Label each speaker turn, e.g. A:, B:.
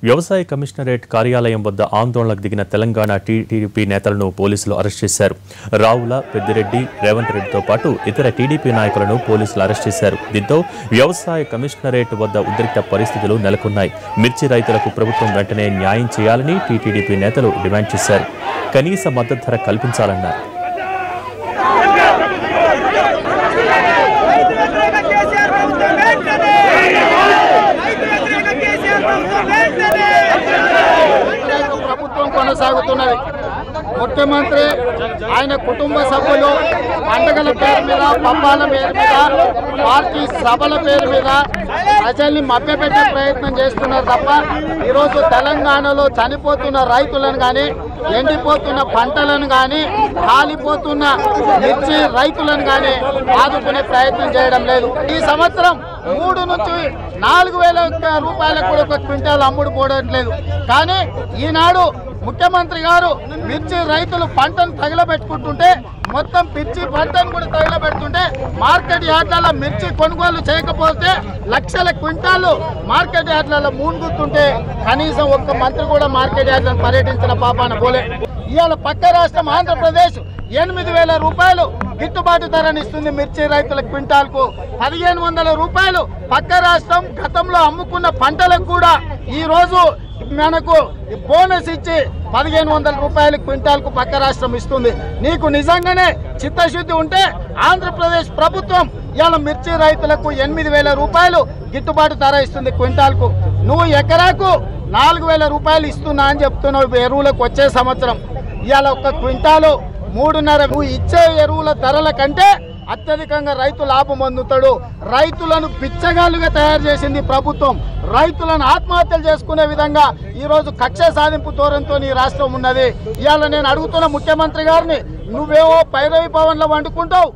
A: వ్యవసాయ కమిషనరేట్ కార్యాలయం వద్ద ఆందోళనకు దిగిన తెలంగాణ టీడీపీ నేతలను పోలీసులు అరెస్ట్ చేశారు. రావుల, పెద్దిరెడ్డి, రేవంత్ రెడ్డితో పాటు ఇతర టీడీపీ నాయకులను పోలీసులు అరెస్ట్ చేశారు. దీంతో వ్యవసాయ కమిషనరేట్ వద్ద ఉద్రిక్త పరిస్థితులు నెలకొన్నాయి. మిర్చి రైతులకు ప్రభుత్వం వెంటనే న్యాయం చేయాలని టీడీపీ నేతలు డిమాండ్ చేశారు. కనీస మద్దతు ధర కల్పించాలన్నారు.
B: ప్రభుత్వం కొనసాగుతున్నది. ముఖ్యమంత్రి ఆయన కుటుంబ సభ్యులు పండుగల పేరు మీద, పబ్బాల పేరు మీద, పార్టీ సభల పేరు మీద ప్రజల్ని మభ్యపెట్టే ప్రయత్నం చేస్తున్నారు తప్ప ఈరోజు తెలంగాణలో చనిపోతున్న రైతులను కానీ, ఎండిపోతున్న పంటలను కానీ, కాలిపోతున్న మిర్చి రైతులను కానీ ఆదుకునే ప్రయత్నం చేయడం లేదు. ఈ సంవత్సరం 3 నుంచి 4,000 రూపాయలకు కూడా ఒక క్వింటాల్ అమ్ముడు పోవట్లేదు. కానీ ఈనాడు ముఖ్యమంత్రి గారు మిర్చి రైతులు పంటను తగిలబెట్టుకుంటుంటే, మొత్తం పిచ్చి పంటను కూడా తగిలబెడుతుంటే, మార్కెట్ యార్డ్లలో మిర్చి కొనుగోలు చేయకపోతే లక్షల క్వింటాలు మార్కెట్ యార్డ్లలో మూనుగుతుంటే కనీసం ఒక్క మంత్రి కూడా మార్కెట్ యార్డ్లను పర్యటించిన పాపాన పోలే. ఇవాళ పక్క రాష్ట్రం ఆంధ్రప్రదేశ్ 8,000 రూపాయలు గిట్టుబాటు ధరనిస్తుంది మిర్చి రైతుల క్వింటాల్కు. 1,500 రూపాయలు పక్క రాష్ట్రం గతంలో అమ్ముకున్న పంటలకు కూడా ఈ రోజు మనకు బోనస్ ఇచ్చి 1,500 రూపాయలు క్వింటాల్కు పక్క రాష్ట్రం ఇస్తుంది. నీకు నిజంగానే చిత్తశుద్ధి ఉంటే ఆంధ్రప్రదేశ్ ప్రభుత్వం ఇవాళ మిర్చి రైతులకు 8,000 రూపాయలు గిట్టుబాటు ధర ఇస్తుంది క్వింటాల్కు. నువ్వు ఎకరాకు 4,000 రూపాయలు ఇస్తున్నా అని చెప్తున్నావు ఎరువులకు. వచ్చే సంవత్సరం ఇవాళ ఒక క్వింటాలు 3.5. నువ్వు ఇచ్చే ఎరువుల ధరల కంటే అత్యధికంగా రైతు లాభం పొందుతాడు. రైతులను పిచ్చగాళ్ళుగా తయారు చేసింది ప్రభుత్వం. రైతులను ఆత్మహత్యలు చేసుకునే విధంగా ఈరోజు కక్ష సాధింపు ధోరణితో ఈ రాష్ట్రం ఉన్నది. ఇవాళ నేను అడుగుతున్న ముఖ్యమంత్రి గారిని, నువ్వేవో పైరవి భవన్లో వండుకుంటావు,